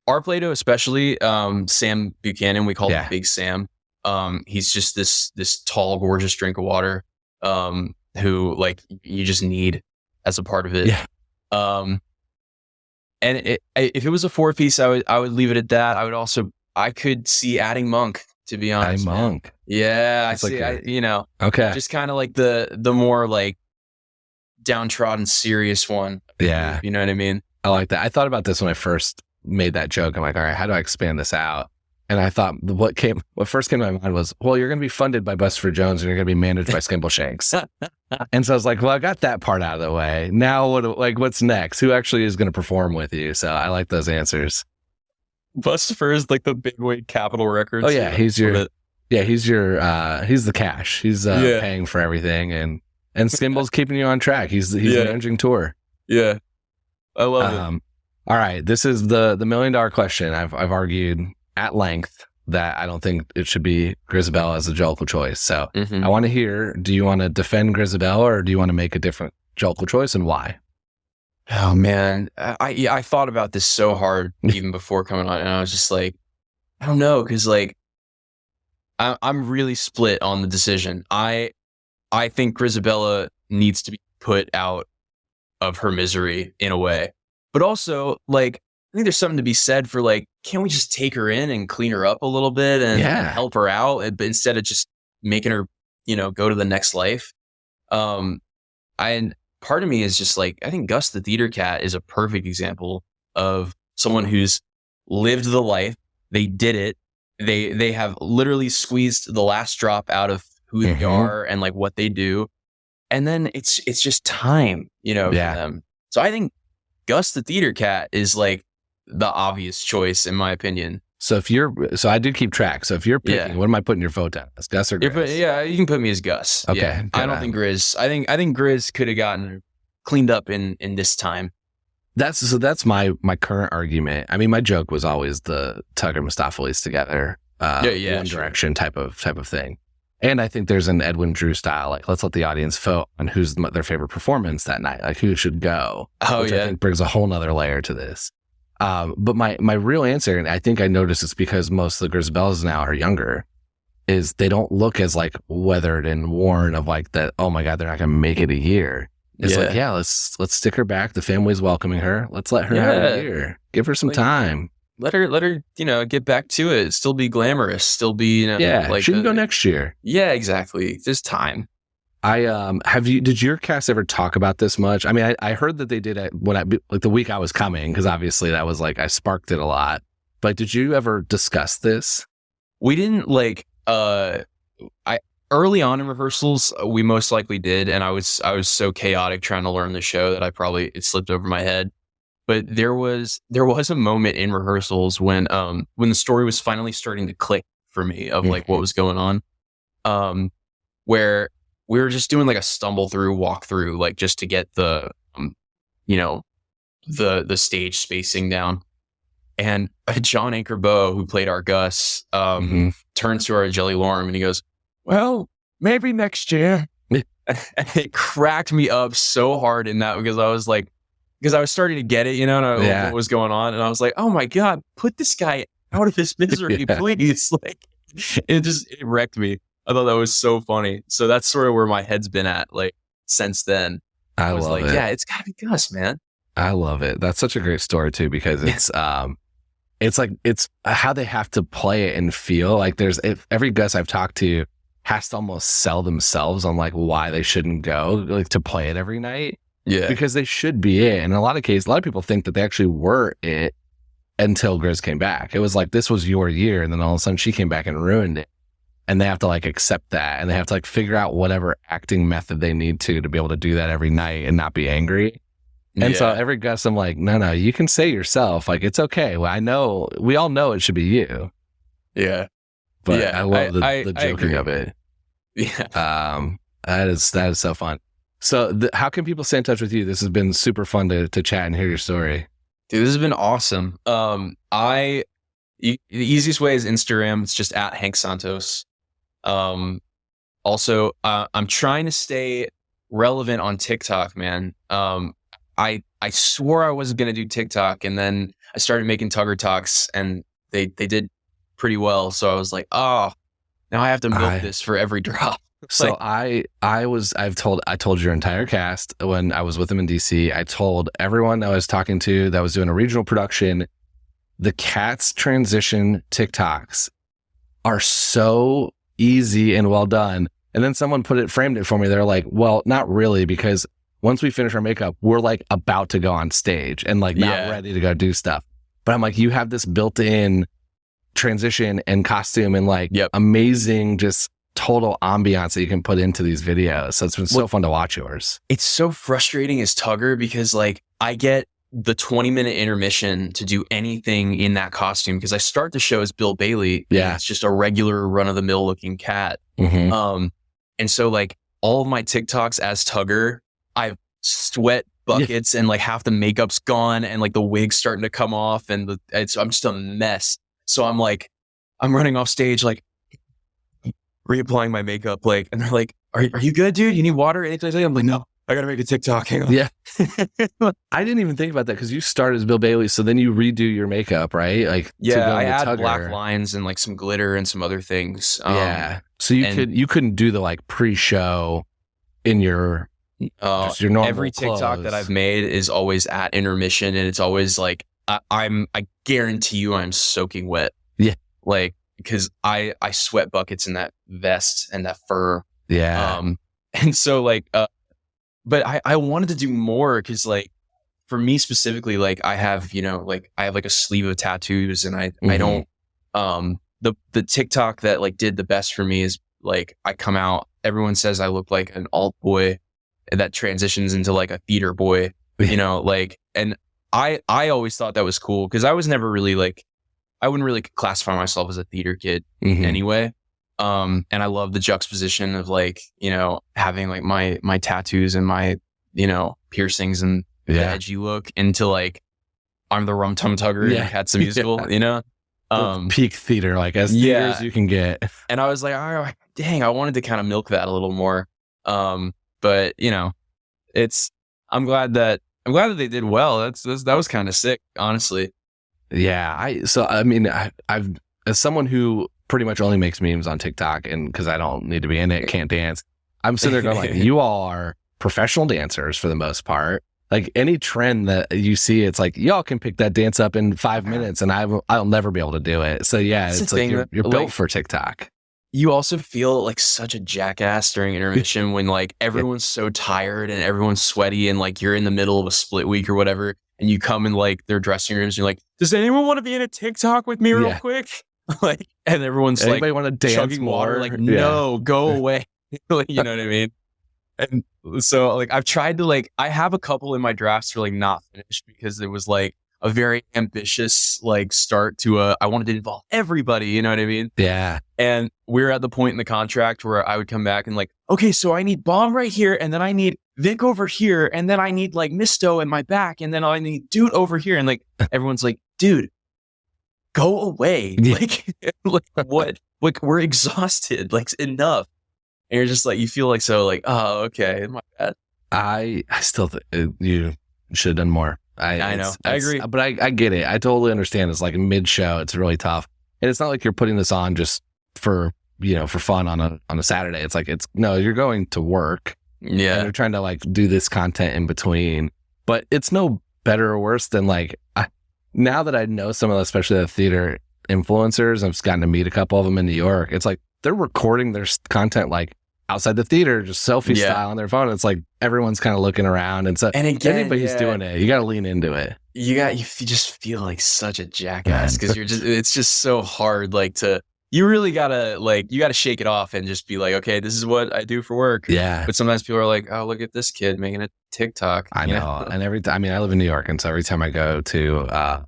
Speaker 3: Our Plato, especially Sam Buchanan, we call him Big Sam. He's just this tall, gorgeous drink of water who like you just need as a part of it.
Speaker 2: Yeah.
Speaker 3: And if it was a 4-piece, I would leave it at that. I could see adding Monk, to be honest.
Speaker 2: Adding Monk.
Speaker 3: Yeah,
Speaker 2: that's
Speaker 3: I see.
Speaker 2: Okay.
Speaker 3: Just kind of like the more like downtrodden, serious one.
Speaker 2: Yeah.
Speaker 3: You know what I mean?
Speaker 2: I like that. I thought about this when I first made that joke. I'm like, all right, how do I expand this out? And I thought what first came to my mind was, well, you're going to be funded by Buster Jones and you're going to be managed by Skimble Shanks. And so I was like, well, I got that part out of the way. Now what's next? Who actually is going to perform with you? So I like those answers.
Speaker 3: Buster is like the big weight Capitol Records.
Speaker 2: Oh yeah. He's the cash. He's paying for everything. And Skimble's keeping you on track. He's managing tour.
Speaker 3: Yeah. I love it.
Speaker 2: All right. This is the $1 million question. I've argued at length that I don't think it should be Grisabella as a Jellicle choice. So I want to hear, do you want to defend Grisabella or do you want to make a different Jellicle choice, and why?
Speaker 3: Oh man. I thought about this so hard even before coming on, and I was just like, I don't know. Cause like, I'm really split on the decision. I think Grisabella needs to be put out of her misery in a way, but also like, I think there's something to be said for like, can't we just take her in and clean her up a little bit and help her out, but instead of just making her, go to the next life. And part of me is just like, I think Gus the theater cat is a perfect example of someone who's lived the life. They did it. They have literally squeezed the last drop out of who they are and like what they do. And then it's just time, for them. So I think Gus the theater cat is like the obvious choice in my opinion.
Speaker 2: So I do keep track. So if you're picking, what am I putting your vote down as, Gus or Grizz?
Speaker 3: You can put me as Gus.
Speaker 2: Okay.
Speaker 3: Yeah. I don't think Grizz. I think Grizz could have gotten cleaned up in this time.
Speaker 2: That's my current argument. I mean, my joke was always the Tugger Mistopheles together, One Direction type of thing. And I think there's an Edwin Drew style, like let's let the audience vote on who's their favorite performance that night, like who should go. Which I think brings a whole nother layer to this. But my real answer, and I think I noticed it's because most of the Grisabellas now are younger, is they don't look as like weathered and worn of like that, oh my God, they're not going to make it a year. It's like, let's stick her back. The family's welcoming her. Let's let her have a year. Give her some time.
Speaker 3: Let her, get back to it. Still be glamorous. Still be,
Speaker 2: like she can go next year.
Speaker 3: Yeah, exactly. There's time.
Speaker 2: Did your cast ever talk about this much? I mean, I heard that they did it the week I was coming, because obviously that was like, I sparked it a lot. But did you ever discuss this?
Speaker 3: We didn't early on in rehearsals, we most likely did. And I was so chaotic trying to learn the show that it slipped over my head. But there was a moment in rehearsals when the story was finally starting to click for me of like what was going on. where we were just doing like a stumble through walkthrough, like just to get the the stage spacing down. And John Anchorbow, who played our Gus, turns to our Jelly Lorm and he goes, "Well, maybe next year." And it cracked me up so hard in that because I was starting to get it, and what was going on. And I was like, oh my God, put this guy out of his misery, please. Like, it wrecked me. I thought that was so funny. So that's sort of where my head's been at, like, since then.
Speaker 2: I was
Speaker 3: love it. Yeah, it's gotta be Gus, man.
Speaker 2: I love it. That's such a great story too, because it's how they have to play it and feel like every Gus I've talked to has to almost sell themselves on like why they shouldn't go, like, to play it every night. Yeah. Because they should be it. And in a lot of cases, a lot of people think that they actually were it until Grizz came back. It was like, this was your year. And then all of a sudden she came back and ruined it. And they have to like accept that. And they have to like figure out whatever acting method they need to be able to do that every night and not be angry. And so every Gus, I'm like, no, you can say yourself. Like, it's okay. Well, we all know it should be you.
Speaker 3: Yeah.
Speaker 2: But I love the joking of it.
Speaker 3: Yeah.
Speaker 2: That is so fun. So how can people stay in touch with you? This has been super fun to chat and hear your story.
Speaker 3: Dude, this has been awesome. The easiest way is Instagram. It's just at Hank Santos. Also, I'm trying to stay relevant on TikTok, man. I swore I wasn't going to do TikTok, and then I started making Tugger Talks, and they did pretty well. So I was like, oh, now I have to milk this for every drop.
Speaker 2: So I told your entire cast when I was with them in DC. I told everyone that I was talking to that was doing a regional production, the Cats transition TikToks are so easy and well done. And then someone framed it for me. They're like, well, not really, because once we finish our makeup, we're like about to go on stage and like not ready to go do stuff. But I'm like, you have this built-in transition and costume and like amazing, just total ambiance that you can put into these videos. So it's been so fun to watch yours. It's
Speaker 3: so frustrating as Tugger because like I get the 20-minute intermission to do anything in that costume because I start the show as Bill Bailey.
Speaker 2: Yeah.
Speaker 3: It's just a regular run-of-the-mill looking cat.
Speaker 2: Mm-hmm.
Speaker 3: And so like all of my TikToks as Tugger, I've sweat buckets and like half the makeup's gone and like the wig's starting to come off and I'm just a mess. So I'm running off stage like reapplying my makeup, like, and they're like, are you good, dude? You need water? Anything? I'm like, no, I gotta make a TikTok. Hang on.
Speaker 2: Yeah. I didn't even think about that because you started as Bill Bailey, so then you redo your makeup, right? Like,
Speaker 3: I add Tugger. Black lines and like some glitter and some other things.
Speaker 2: So you couldn't do the like pre-show in your just your normal
Speaker 3: every TikTok
Speaker 2: clothes.
Speaker 3: That I've made is always at intermission, and it's always like I guarantee you I'm soaking wet.
Speaker 2: Yeah.
Speaker 3: Like, because I sweat buckets in that vest and that fur.
Speaker 2: Yeah.
Speaker 3: And so like, but I wanted to do more because like, for me specifically, like I have like a sleeve of tattoos and I don't, the TikTok that like did the best for me is like, I come out, everyone says I look like an alt boy that transitions into like a theater boy, like, and I always thought that was cool because I was never really like, I wouldn't really classify myself as a theater kid anyway. And I love the juxtaposition of like, having like my tattoos and my, piercings and the edgy look into like, I'm the Rum Tum Tugger in Cats the Musical,
Speaker 2: peak theater, like as theater as you can get.
Speaker 3: And I was like, oh, dang, I wanted to kind of milk that a little more. But I'm glad that they did well. That was kind of sick, honestly.
Speaker 2: Yeah. I've as someone who pretty much only makes memes on TikTok, and because I don't need to be in it, can't dance, I'm sitting there going like, you all are professional dancers for the most part. Like any trend that you see, it's like y'all can pick that dance up in 5 minutes, and I'll never be able to do it. So yeah, it's like you're built for TikTok.
Speaker 3: You also feel like such a jackass during intermission when like everyone's so tired and everyone's sweaty and like you're in the middle of a split week or whatever, and you come in like their dressing rooms and you're like, does anyone want to be in a TikTok with me real quick? Like, and everyone's
Speaker 2: anybody want to dance
Speaker 3: chugging water? Like, no, go away. Like, you know what I mean? And so like I've tried to like, I have a couple in my drafts for like not finished because it was like, a very ambitious like start to I wanted to involve everybody, you know what I mean?
Speaker 2: Yeah.
Speaker 3: And we're at the point in the contract where I would come back and like, okay, so I need Bomb right here, and then I need Vic over here, and then I need like Misto in my back, and then I need Dude over here, and like everyone's like, dude, go away. Like what? Like we're exhausted. Like enough. And you're just like, you feel like so like, oh, okay, my bad.
Speaker 2: I still think you should have done more.
Speaker 3: I know. I agree.
Speaker 2: But I get it. I totally understand. It's like mid show. It's really tough. And it's not like you're putting this on just for, for fun on a Saturday. It's like, no, you're going to work.
Speaker 3: Yeah.
Speaker 2: And you're trying to like do this content in between. But it's no better or worse than like, now that I know some of the, especially the theater influencers, I've gotten to meet a couple of them in New York. It's like they're recording their content like outside the theater, just selfie style on their phone. It's like everyone's kind of looking around, and so anybody's doing it. You got to lean into it.
Speaker 3: You just feel like such a jackass because it's just so hard. Like you really gotta you gotta shake it off and just be like, okay, this is what I do for work.
Speaker 2: Yeah.
Speaker 3: But sometimes people are like, oh, look at this kid making a TikTok.
Speaker 2: I know. And every time, I live in New York, and so every time I go to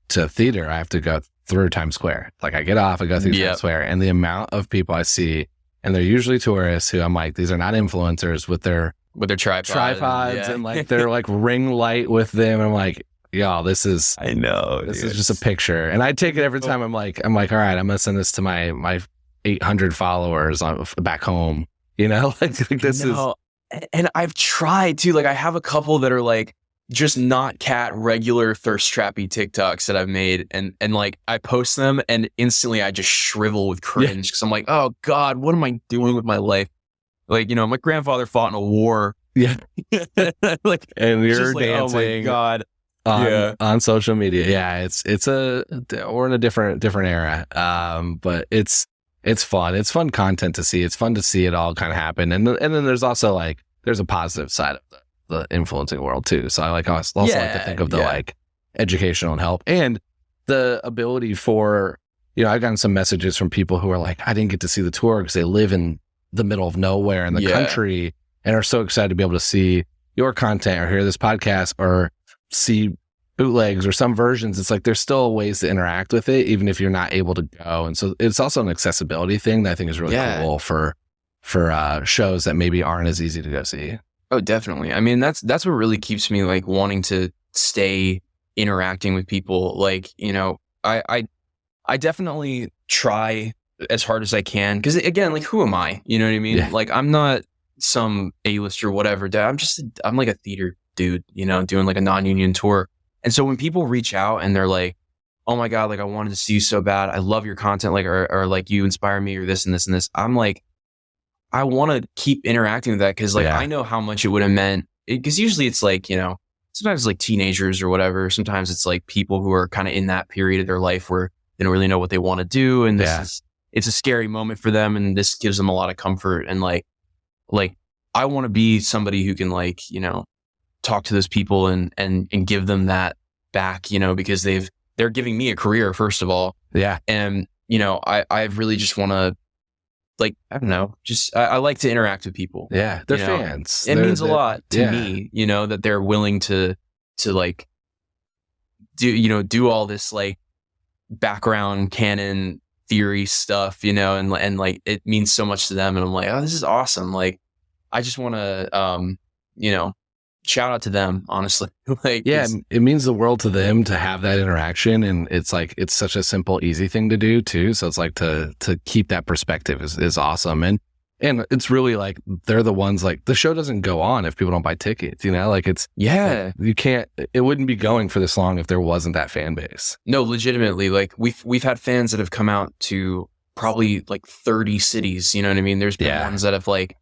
Speaker 2: theater, I have to go through Times Square. Like I get off, I go through Times Square, and the amount of people I see, and they're usually tourists who I'm like, these are not influencers with their tripods and like their like ring light with them. And I'm like, y'all, this is just a picture. And I take it every time. I'm like, all right, I'm gonna send this to my 800 followers back home. Like this is.
Speaker 3: And I've tried to, like, I have a couple that are like just not cat regular thirst trappy TikToks that I've made, and like I post them and instantly I just shrivel with cringe because I'm like, oh God, what am I doing with my life? Like, my grandfather fought in a war.
Speaker 2: Yeah.
Speaker 3: Like,
Speaker 2: and you're
Speaker 3: like,
Speaker 2: dancing.
Speaker 3: Oh my God.
Speaker 2: On social media. Yeah. We're in a different era. But it's fun. It's fun content to see. It's fun to see it all kind of happen. And then there's also like, there's a positive side of the influencing world too. So I like also like to think of the like educational and help, and the ability for, I've gotten some messages from people who are like, I didn't get to see the tour because they live in the middle of nowhere in the country and are so excited to be able to see your content or hear this podcast or see bootlegs or some versions. It's like there's still ways to interact with it even if you're not able to go. And so it's also an accessibility thing that I think is really cool for shows that maybe aren't as easy to go see.
Speaker 3: Oh, definitely. I mean, that's what really keeps me like wanting to stay interacting with people. Like, I definitely try as hard as I can because, again, like, who am I? You know what I mean? Yeah. Like, I'm not some A-list or whatever. I'm like a theater dude, doing like a non-union tour. And so when people reach out and they're like, oh my God, like I wanted to see you so bad. I love your content, like, or like you inspire me or this and this and this. I'm like, I want to keep interacting with that because like I know how much it would have meant, because usually it's like, sometimes it's like teenagers or whatever. Sometimes it's like people who are kind of in that period of their life where they don't really know what they want to do. And it's a scary moment for them. And this gives them a lot of comfort. And like I want to be somebody who can like, talk to those people and give them that back, because they're giving me a career, first of all.
Speaker 2: Yeah.
Speaker 3: And, I really just want to, like, I don't know, just I like to interact with people.
Speaker 2: Yeah, they're fans.
Speaker 3: It means a lot to me, that they're willing to like do all this like background canon theory stuff, and like it means so much to them. And I'm like, oh, this is awesome. Like, I just want to, shout out to them, honestly. Like,
Speaker 2: it means the world to them to have that interaction, and it's like it's such a simple, easy thing to do too. So it's like to keep that perspective is awesome, and it's really like they're the ones, like the show doesn't go on if people don't buy tickets. Like it's like, you can't. It wouldn't be going for this long if there wasn't that fan base.
Speaker 3: No, legitimately, like we've had fans that have come out to probably like 30 cities. You know what I mean? There's been ones that have like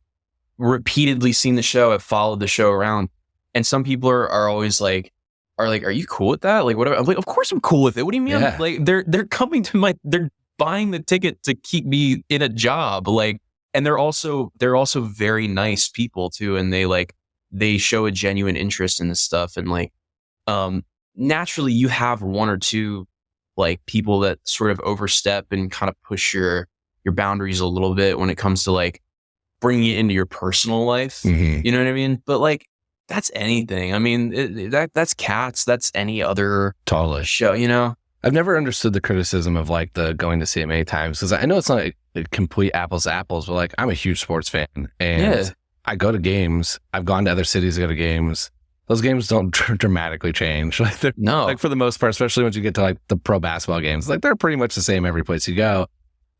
Speaker 3: repeatedly seen the show, have followed the show around. And some people are always like, are you cool with that? Like, whatever. I'm like, of course I'm cool with it. What do you mean?
Speaker 2: Yeah.
Speaker 3: Like, they're coming to they're buying the ticket to keep me in a job. Like, and they're also very nice people too. And they show a genuine interest in this stuff. And like, naturally you have one or two like people that sort of overstep and kind of push your boundaries a little bit when it comes to like bringing it into your personal life.
Speaker 2: Mm-hmm.
Speaker 3: You know what I mean? But like, that's anything. I mean, that's Cats. That's any other
Speaker 2: Totally.
Speaker 3: show, you know?
Speaker 2: I've never understood the criticism of like the going to see it many times, because I know it's not a complete apples to apples, but like I'm a huge sports fan and I go to games. I've gone to other cities to go to games. Those games don't dramatically change. Like like for the most part, especially once you get to like the pro basketball games, like they're pretty much the same every place you go.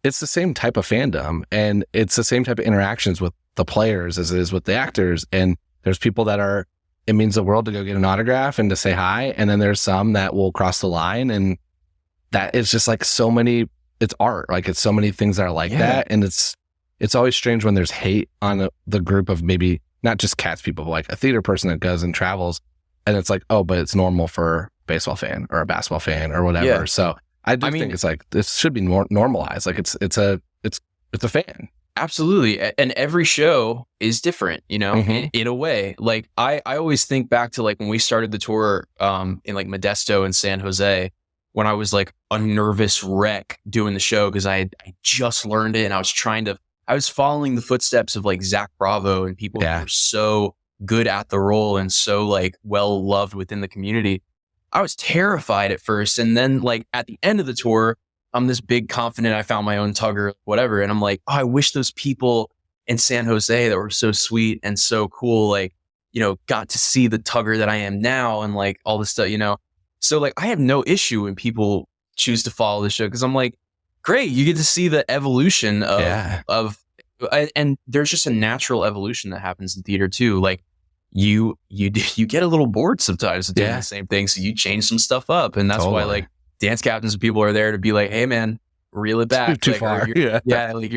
Speaker 2: It's the same type of fandom and it's the same type of interactions with the players as it is with the actors. And there's people that it means the world to go get an autograph and to say hi. And then there's some that will cross the line, and that it's just like so many, it's art. Like it's so many things that are like that. And it's always strange when there's hate on the group of maybe not just Cats people, but like a theater person that goes and travels, and it's like, oh, but it's normal for a baseball fan or a basketball fan or whatever. Yeah. So I think it's like, this should be normalized. Like it's a fan.
Speaker 3: Absolutely. And every show is different, you know, in a way. Like I always think back to like when we started the tour in like Modesto and San Jose, when I was like a nervous wreck doing the show because I just learned it and I was following the footsteps of like Zach Bravo and people who were so good at the role and so like well loved within the community. I was terrified at first. And then like at the end of the tour, I'm this big confident, I found my own Tugger, whatever. And I'm like, oh, I wish those people in San Jose that were so sweet and so cool, like, you know, got to see the Tugger that I am now and like all this stuff, you know? So like, I have no issue when people choose to follow the show because I'm like, great, you get to see the evolution of, and there's just a natural evolution that happens in theater too. Like you get a little bored sometimes of doing the same thing. So you change some stuff up. And that's why like dance captains and people are there to be like, hey man, reel it back.
Speaker 2: Too
Speaker 3: like,
Speaker 2: far.
Speaker 3: Like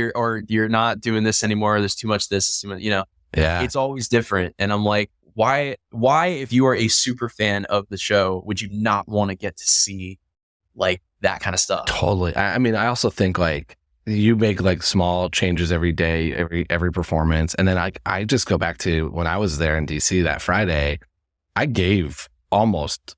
Speaker 3: you're not doing this anymore. There's too much this, too much, you know, it's always different. And I'm like, why, if you are a super fan of the show, would you not want to get to see like that kind of stuff?
Speaker 2: Totally. I mean, I also think like you make like small changes every day, every performance. And then I just go back to when I was there in DC that Friday, I gave almost,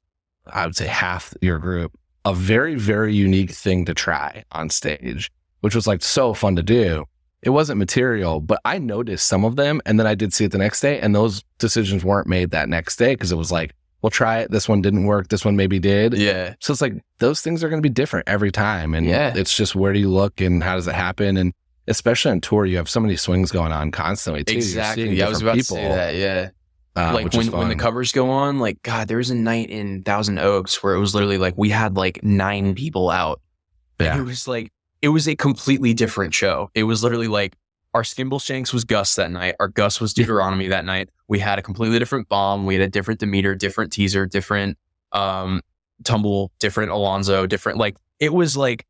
Speaker 2: I would say half your group a very, very unique thing to try on stage, which was like so fun to do. It wasn't material, but I noticed some of them. And then I did see it the next day. And those decisions weren't made that next day because it was like, we'll try it. This one didn't work. This one maybe did.
Speaker 3: Yeah.
Speaker 2: So it's like those things are going to be different every time. And it's just where do you look and how does it happen? And especially on tour, you have so many swings going on constantly too.
Speaker 3: Exactly. I was about to say that. Yeah. Like when the covers go on, like, God, there was a night in Thousand Oaks where it was literally like we had like 9 people out. Yeah. And it was like, it was a completely different show. It was literally like our Skimble Shanks was Gus that night. Our Gus was Deuteronomy that night. We had a completely different bomb. We had a different Demeter, different Teaser, different Tumble, different Alonzo, different, like, it was like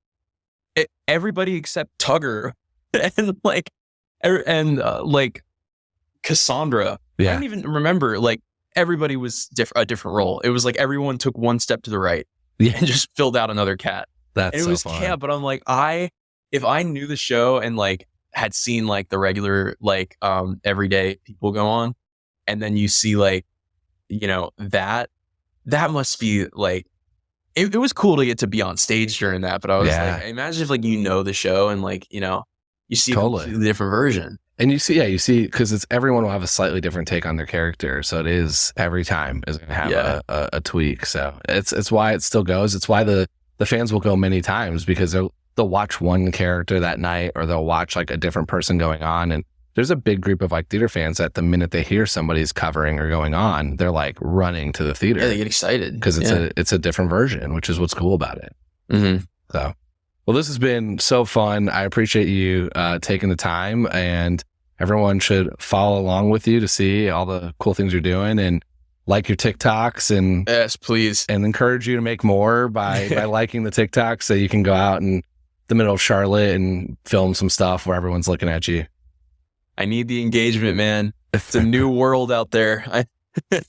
Speaker 3: everybody except Tugger and like Cassandra. I don't even remember, like everybody was a different role. It was like everyone took one step to the right and just filled out another cat.
Speaker 2: That's
Speaker 3: so
Speaker 2: fun.
Speaker 3: Yeah, but I'm like, if I knew the show and like had seen like the regular like everyday people go on, and then you see like, you know, that must be like, it was cool to get to be on stage during that. But I was like, imagine if like you know the show and like, you know, you see a completely different version.
Speaker 2: And you see, because it's everyone will have a slightly different take on their character. So it is every time is going to have a tweak. So it's why it still goes. It's why the fans will go many times because they'll watch one character that night or they'll watch like a different person going on. And there's a big group of like theater fans that the minute they hear somebody's covering or going on, they're like running to the theater.
Speaker 3: Yeah, they get excited
Speaker 2: because it's a different version, which is what's cool about it.
Speaker 3: Mm-hmm.
Speaker 2: So, well, this has been so fun. I appreciate you taking the time, and everyone should follow along with you to see all the cool things you're doing and like your TikToks and
Speaker 3: yes, please,
Speaker 2: and encourage you to make more by liking the TikToks so you can go out in the middle of Charlotte and film some stuff where everyone's looking at you.
Speaker 3: I need the engagement, man. It's a new world out there.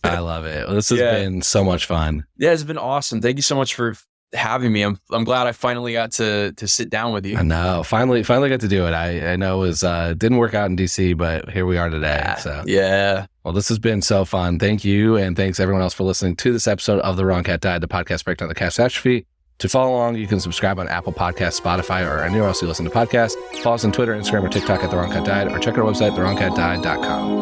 Speaker 2: I love it. This has been so much fun.
Speaker 3: Yeah, it's been awesome. Thank you so much for having me. I'm glad I finally got to sit down with you.
Speaker 2: I know. Finally got to do it. I know it was didn't work out in DC, but here we are today. So
Speaker 3: yeah.
Speaker 2: Well, this has been so fun. Thank you, and thanks everyone else for listening to this episode of The Wrong Cat Died, the podcast breakdown of the catastrophe. To follow along, you can subscribe on Apple Podcasts, Spotify, or anywhere else you listen to podcasts. Follow us on Twitter, Instagram, or TikTok at The Wrong Cat Died, or check our website, thewrongcatdied.com.